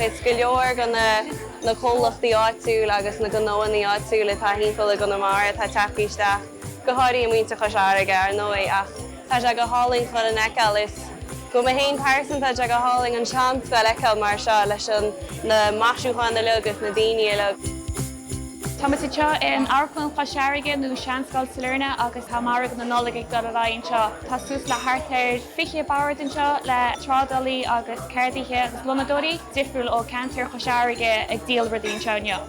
is go leor gan na chomhlachtaí áitiúil agus na gnóthaí áitiúil tá hífeil go na mar tá teaicíisteach go háirí muointe Chois Fharraige ar nói ach tá sé go háling chun an eiceil is go ma héin person tá go háling an Seanscoil eiceil mar seo leis an na maisiúcháin na lugus na daoine le. Támas seo in áchan Chois Fharraige nó Seanscoil Sailearna agus tá Margadh na Nollag ag dul aráin seo. Tá sús le hartar fiche báir an seo le trádalaí agus ceirdaithe agus lonadóí difriúil ó cheantar Chois Fharraige ag díal rudaín seo neo.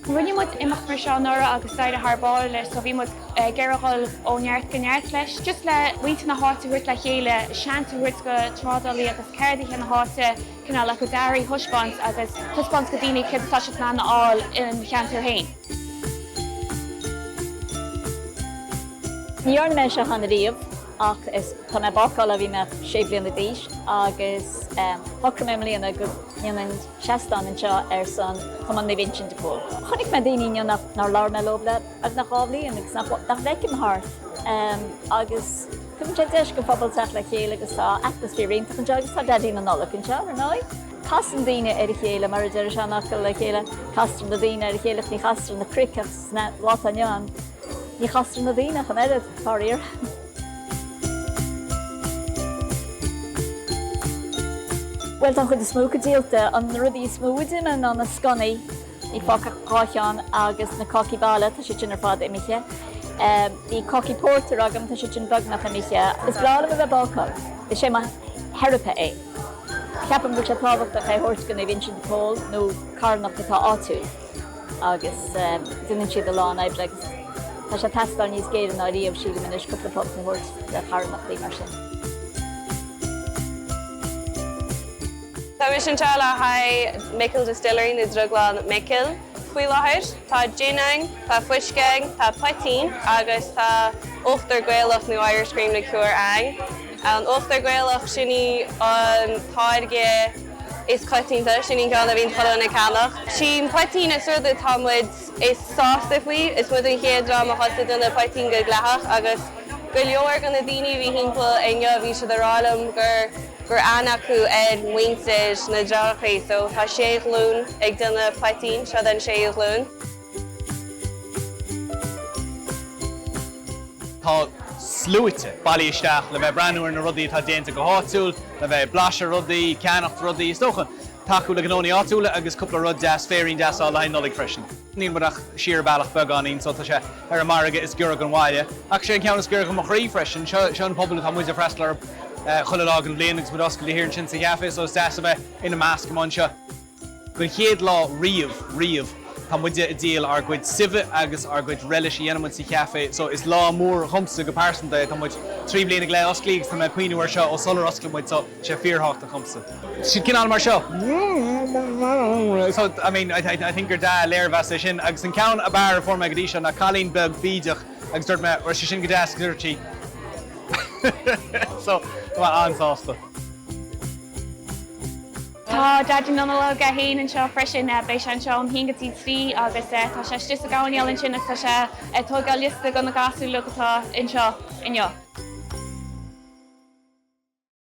Rinne mud imach mar seo nora agus staid a thbáil leis so bhí mud geargáil ó neart go neart leis. Just le bhainte na háta ruirt le chéile, seantar ruirt go trádalaí agus ceirdaithe na háta cinná le go dairí thuspáins agus thuspáins go daoine cid atá si ná áil in cheantar hain. Níor me se chana riamh ach is tá mé bácáil a bhí me sé bliana díis agus thucha mé mlíana go níonn seaán anseo ar san chum na bhaint de pól. Chonig me daoine nar lár me lobla ag nach cháblaí agus nach bheicim thart agus cum sé deis go pobal teach le chéile agus tá atmosfér réimse an agus tá deí na Nollag an seo ar nói. Castan daoine ar chéile mar idir se nach le chéile castan na daoine ar chéile ní castan na cricas na látaneán. Ní castan na daoine an eile táíir. Well tá chud is smóga díalta an rudí smóidim an na sconaí í fácha cáiteán agus na coci bála tá si sin ar fád imiche. Í coci pórtar agam tá si sin bagnach imiche. Is blála a bheith bácail, is sé mar therape é. Ceapam bú sé tábhacht a chuirt go na bhaint de pól nó carnach atá áitiúil agus duine siad a lán ébre agus tá sé testáil níos géad á riamh siad go muis cupla pot na bhirt le carnachtaí mar sin. Tá mis an teala ha Michael Distillery na drugláin Michael. Fuoi láthir, tá duine, tá fuisceig, tá poitín agus tá ochtar gaelach nó Irish cream na cuair ang. An ochtar gaelach sinní an táirgí is coitínta sinní gan a bhín chola na canach. Sin poitín is suirda támuid is sásta faoi, is mud an chéadrám a hosta duna poitín go gleach agus go leor gan na daoine bhí himpeall ainne bhí siad arálam gur anacu muinteid na dearchaí, so tá sé lún ag duna poitín seo an sé lún. Tá slúite bailí isteach le bheith breanúir na rudaí tá déanta go háitiúil, le bheith blaise rudaí, ceannacht rudaí, is dócha taú le gnóthaí áitiúla agus cúpla rud deas féirín deas á lein Nollag freisin. Ní marach siar bailach beganín so tá sé ar Margadh is gura an bhaile. Ach sé ceannas gura go mo chraí freisin, seo an pobal tá muide freislar chuileág an bléanagus bud oscail hir sin sa gheafé so deas a bheith ina measc man seo. Go chéad lá riamh tá muide a díal ar gcuid suimhe agus ar gcuid relish i dhéanamid sa cheafé, so is lá mór chumsa go páirsanna tá muid trí bliana le osclaígus tá me cuioinúir seo ó solar oscailmuid so sé fíorthachta chumsa. Si cinál mar seo. So I mean I think gur da léirbhe sin agus an ceann a bar for me go dtí seo na chalín beg bídeach agus dúirt me or sin go deas gúirtí. So ansásta. Tá daidir Nollag a hain an seo freisin béis an seo an hingatí trí agus tá sé just a gáineáil sin tá sé tógáil lista go na gasú legatá in seo inneo.